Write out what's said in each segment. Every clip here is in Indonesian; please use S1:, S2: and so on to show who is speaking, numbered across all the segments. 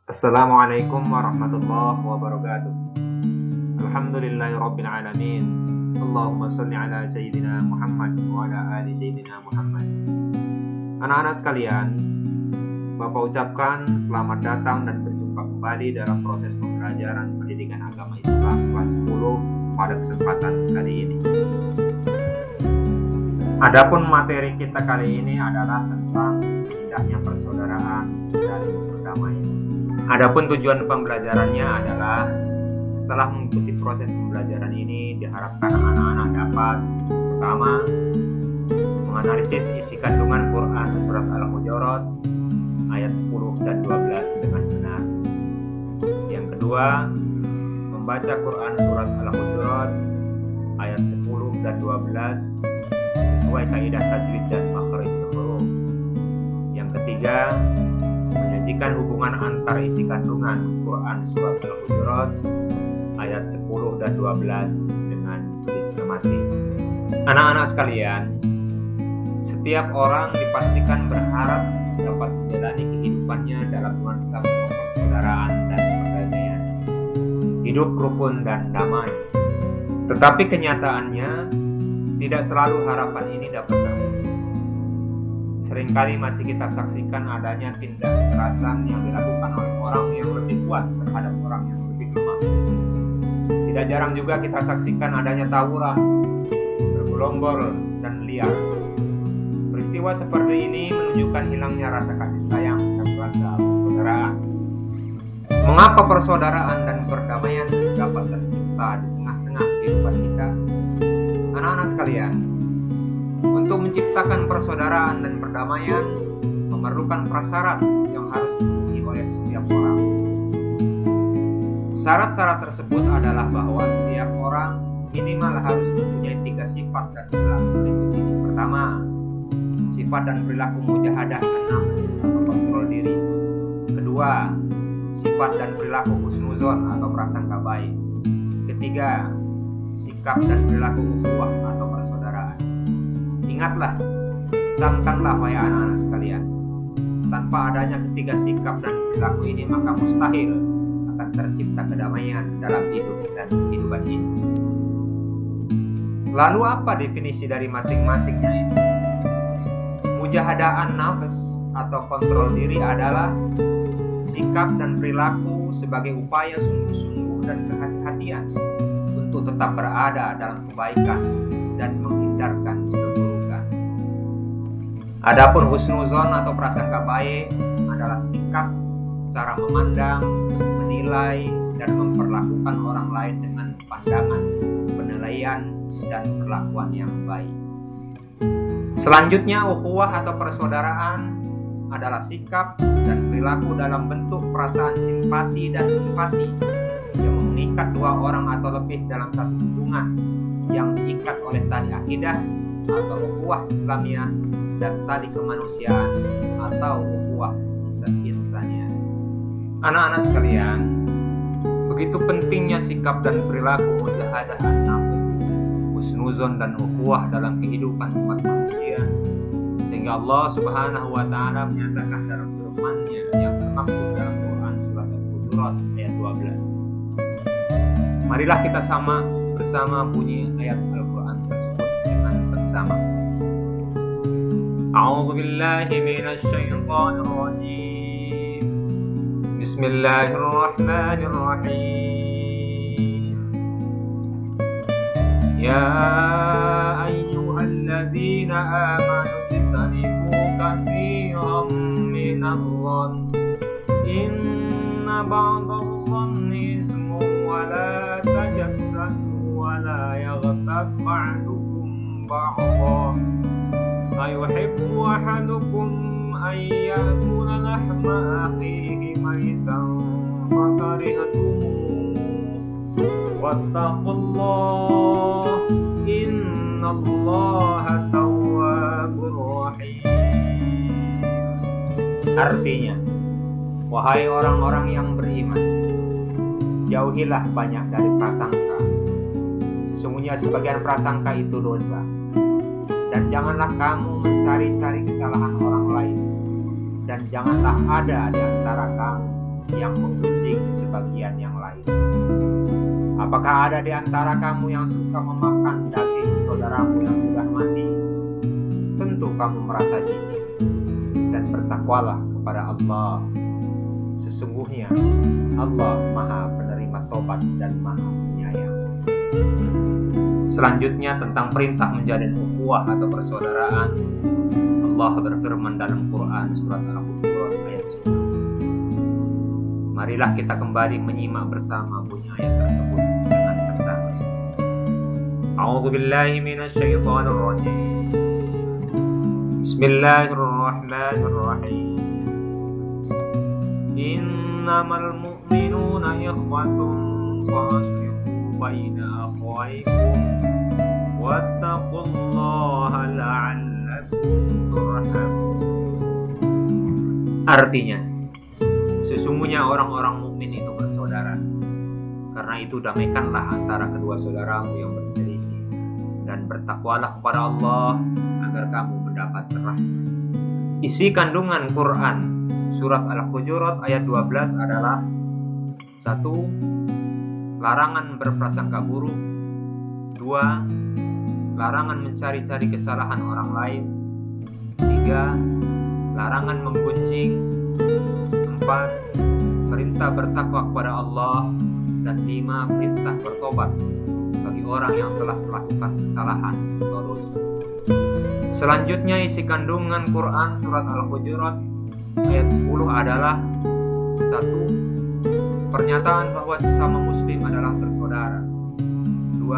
S1: Assalamualaikum warahmatullahi wabarakatuh. Alhamdulillahirabbil alamin. Allahumma shalli ala sayyidina Muhammad wa ala ali sayyidina Muhammad. Anak-anak sekalian, Bapak ucapkan selamat datang dan berjumpa kembali dalam proses pembelajaran pendidikan agama Islam kelas 10 pada kesempatan kali ini. Adapun materi kita kali ini adalah tentang indahnya persaudaraan dan perdamaian. Adapun tujuan pembelajarannya adalah setelah mengikuti proses pembelajaran ini diharapkan anak-anak dapat pertama menganalisis isi kandungan Quran surat Al-Hujurat ayat 10 dan 12 dengan benar. Yang kedua, membaca Quran surat Al-Hujurat ayat 10 dan 12 sesuai kaidah tajwid dan makharijul huruf. Yang ketiga, menyajikan hubungan antar isi kandungan Quran surat Al-Hujurat ayat 10 dan 12 dengan sistematis. Anak-anak sekalian, setiap orang dipastikan berharap dapat menjalani kehidupannya dalam nuansa persaudaraan dan perdamaian, hidup rukun dan damai. Tetapi kenyataannya tidak selalu harapan ini dapat terwujud. Seringkali masih kita saksikan adanya tindak kekerasan yang dilakukan oleh orang yang lebih kuat terhadap orang yang lebih lemah. Tidak jarang juga kita saksikan adanya tawuran, bergerombol dan liar. Peristiwa seperti ini menunjukkan hilangnya rasa kasih sayang dan rasa persaudaraan. Mengapa persaudaraan dan perdamaian dapat tercipta di tengah-tengah kehidupan kita? Anak-anak sekalian, untuk menciptakan persaudaraan dan perdamaian memerlukan prasyarat yang harus dipenuhi oleh setiap orang. Syarat-syarat tersebut adalah bahwa setiap orang minimal harus mempunyai 3 sifat dan perilaku berikut ini. Pertama, sifat dan perilaku mujahadah an-nafs atau kontrol diri. Kedua, sifat dan perilaku husnuzon atau prasangka baik. Ketiga, sikap dan perilaku ukhuwah atau persaudaraan. Ingatlah, camkanlah wahai anak-anak sekalian, tanpa adanya ketiga sikap dan perilaku ini maka mustahil akan tercipta kedamaian dalam hidup dan kehidupan ini. Lalu apa definisi dari masing-masingnya ini? Mujahadah an-nafs atau kontrol diri adalah sikap dan perilaku sebagai upaya sungguh-sungguh dan kehati-hatian untuk tetap berada dalam kebaikan dan menghindarkan keburukan. Adapun husnuzon atau prasangka baik adalah sikap, cara memandang, menilai, dan memperlakukan orang lain dengan pandangan, penilaian, dan perlakuan yang baik. Selanjutnya, ukhuwah atau persaudaraan adalah sikap dan perilaku dalam bentuk perasaan simpati dan simpati yang mengikat dua orang atau lebih dalam satu hubungan yang diikat oleh tali akidah atau ukhuwah Islamiyah dan tali kemanusiaan atau ukhuwah insaniyah. Anak-anak sekalian, begitu pentingnya sikap dan perilaku mujahadah an-nafs, husnuzon dan ukhuwah dalam kehidupan umat manusia, sehingga Allah Subhanahu wa taala menyatakan dalam firman-Nya yang termaktub dalam Quran surat Al-Hujurat ayat 12. Marilah kita sama bersama bunyi ayat Al-Quran tersebut dengan seksama. A'udzu billahi minasy syaithanir rajim. Bismillahirrahmanirrahim. Ya ayyuhalladzina amanu ijtanibu katsiran minadh-dhann inna ba'dadh-dhanni ismun wa la tajassasu wa la yaghtab ba'dukum ba'dhan ayuhibbu ahadukum an ya'kula lahma akhihi maytan fakarihtum wattaqullaha innallaha tawwabur rahim. Artinya, wahai orang-orang yang beriman, jauhilah banyak dari prasangka. Sesungguhnya sebagian prasangka itu dosa. Dan janganlah kamu mencari-cari kesalahan orang lain. Dan janganlah ada di antara kamu yang menggunjing sebagian yang lain. Apakah ada di antara kamu yang suka memakan daging saudaramu yang sudah mati? Tentu kamu merasa jijik, dan bertakwalah kepada Allah. Sesungguhnya Allah Maha penerima tobat dan Maha penyayang. Selanjutnya tentang perintah menjalin ukhuwah atau persaudaraan. Allah berfirman dalam Quran surat Al-Hujurat ayat 10. Marilah kita kembali menyimak bersama bunyi ayat tersebut dengan serta. A'udzu billahi minasyaitonir rajim. Bismillahirrahmanirrahim. Innamal mu'minuna ikhwatun faslihu baina akhawaykum wattaqullaha la'allakum turhamun. Artinya, sesungguhnya orang-orang mukmin itu bersaudara. Karena itu damaikanlah antara kedua saudaramu yang berselisih, dan bertakwalah kepada Allah agar kamu mendapat rahmat. Isi kandungan Quran surat Al-Hujurat ayat 12 adalah 1. Larangan berprasangka buruk. 2. Larangan mencari-cari kesalahan orang lain. 3. Larangan menggunjing. 4. Perintah bertakwa kepada Allah. Dan 5. Perintah bertobat bagi orang yang telah melakukan kesalahan atau dosa. Selanjutnya isi kandungan Quran surat Al-Hujurat ayat 10 adalah 1. Pernyataan bahwa sesama muslim adalah bersaudara. 2.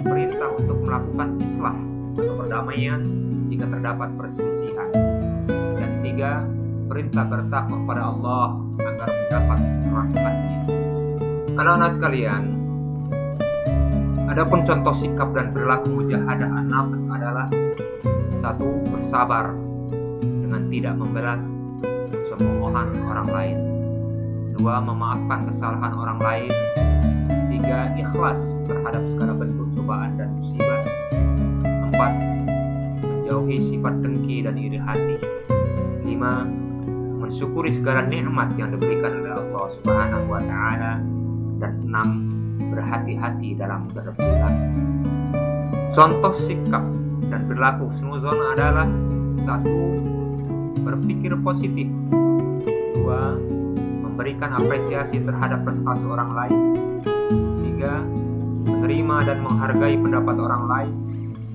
S1: Perintah untuk melakukan islah atau perdamaian jika terdapat perselisihan. Dan 3. Perintah bertakwa kepada Allah agar mendapat rahmat-Nya. Anak-anak sekalian, adapun contoh sikap dan perilaku mujahadah an-nafs adalah 1. Bersabar dengan tidak membalas semohonan orang lain. 2. Memaafkan kesalahan orang lain. 3. Ikhlas terhadap segala bentuk cobaan dan musibah. 4. Menjauhi sifat dengki dan iri hati. 5. Mensyukuri segala nikmat yang diberikan oleh Allah Subhanahu wa Ta'ala. Dan 6. Berhati-hati dalam berperilaku. Contoh sikap dan perilaku husnuzon adalah 1. Berpikir positif. 2. Memberikan apresiasi terhadap prestasi orang lain. 3. Menerima dan menghargai pendapat orang lain.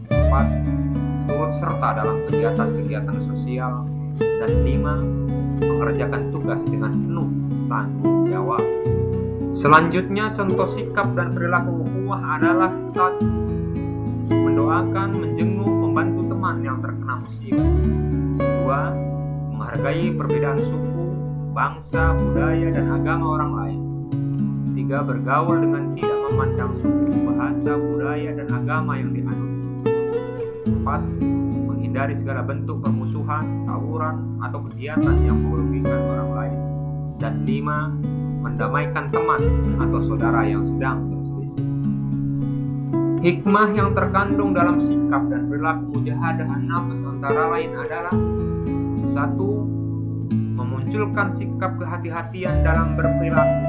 S1: 4. Turut serta dalam kegiatan-kegiatan sosial. Dan 5. Mengerjakan tugas dengan penuh tanggung jawab. Selanjutnya contoh sikap dan perilaku ukhuwah adalah 1. Mendoakan, menjenguk, membantu teman yang terkena musibah. 2. Menghargai perbedaan suku, bangsa, budaya, dan agama orang lain. 3. Bergaul dengan tidak memandang suku, bahasa, budaya, dan agama yang dianut. 4. Menghindari segala bentuk permusuhan, tawuran, atau kegiatan yang merugikan orang lain. Dan 5. Mendamaikan teman atau saudara yang sedang berselisih. Hikmah yang terkandung dalam sikap dan perilaku mujahadah an-nafs antara lain adalah 1. Memunculkan sikap kehati-hatian dalam berperilaku.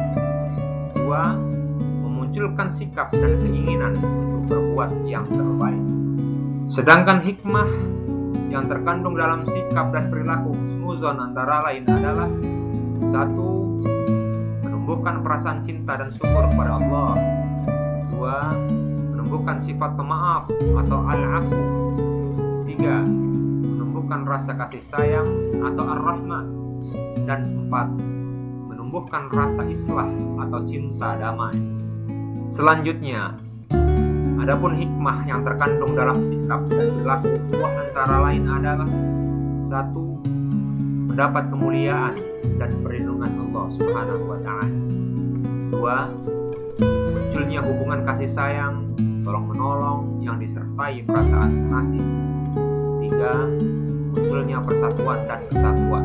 S1: 2. Memunculkan sikap dan keinginan untuk berbuat yang terbaik. Sedangkan hikmah yang terkandung dalam sikap dan perilaku husnuzon antara lain adalah 1. Menumbuhkan perasaan cinta dan syukur kepada Allah. 2. Menumbuhkan sifat pemaaf atau al-'afu. 3. Menumbuhkan rasa kasih sayang atau ar-rahmah. Dan 4. Menumbuhkan rasa islah atau cinta damai. Selanjutnya, adapun hikmah yang terkandung dalam sikap dan perilaku ukhuwah antara lain adalah 1. Mendapat kemuliaan dan perlindungan Allah Subhanahu wa Ta'ala. 2. Munculnya hubungan kasih sayang, tolong-menolong yang disertai perasaan senasib. 3. Munculnya persatuan dan kesatuan.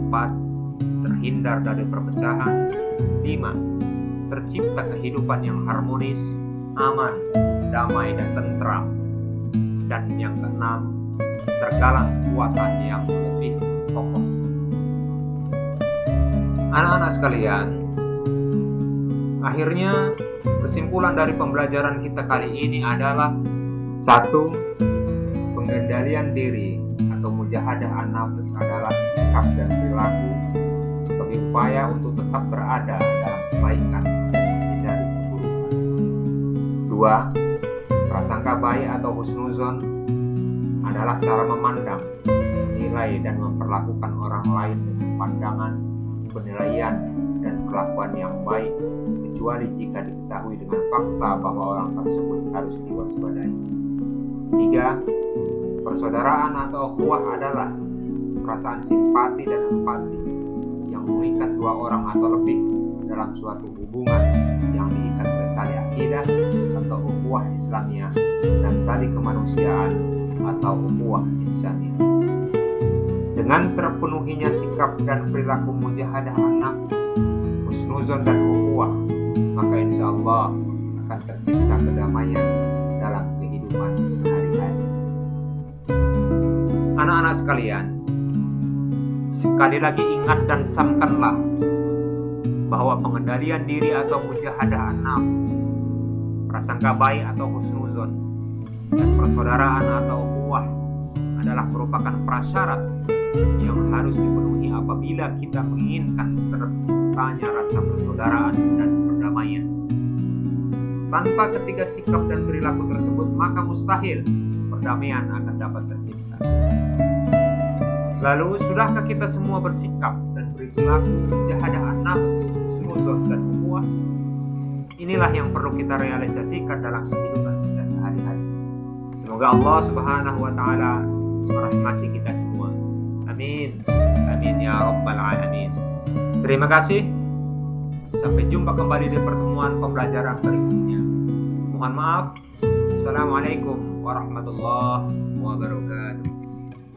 S1: 4. Terhindar dari perpecahan. 5. Tercipta kehidupan yang harmonis, aman, damai, dan tentram. Dan yang keenam, tergalang kekuatan yang lebih kokoh. Anak-anak sekalian, akhirnya kesimpulan dari pembelajaran kita kali ini adalah satu, pengendalian diri atau mujahadah an-nafs adalah sikap dan perilaku sebagai upaya untuk tetap berada dalam kebaikan dan menghindari keburukan. Dua, prasangka baik atau husnuzon adalah cara memandang, menilai dan memperlakukan orang lain dengan pandangan, penilaian, dan perlakuan yang baik, kecuali jika diketahui dengan fakta bahwa orang tersebut harus diwaspadai. Tiga, persaudaraan atau ukhuwah adalah perasaan simpati dan empati yang mengikat dua orang atau lebih dalam suatu hubungan yang diikat oleh tali akidah atau ukhuwah Islamiyah dan tali kemanusiaan atau ukhuwah insaniyah. Dengan terpenuhinya sikap dan perilaku mujahadah an-nafs, husnuzon dan ukhuwah, maka insya Allah akan tercipta kedamaian dalam kehidupan sehari-hari. Anak-anak sekalian, sekali lagi ingat dan camkanlah bahwa pengendalian diri atau mujahadah an-nafs, prasangka baik atau husnuzon, dan persaudaraan atau ukhuwah adalah merupakan prasyarat yang harus dipenuhi apabila kita menginginkan terciptanya rasa persaudaraan dan perdamaian. Tanpa ketiga sikap dan perilaku tersebut, maka mustahil perdamaian akan dapat tercipta. Lalu, sudahkah kita semua bersikap dan berperilaku mujahadah an-nafs, husnuzon dan ukhuwah? Inilah yang perlu kita realisasikan dalam kehidupan kita sehari-hari. Semoga Allah Subhanahu wa taala merahmati kita semua. Amin. Amin ya rabbal alamin. Terima kasih. Sampai jumpa kembali di pertemuan pembelajaran berikutnya. Mohon maaf. Assalamualaikum warahmatullahi wabarakatuh.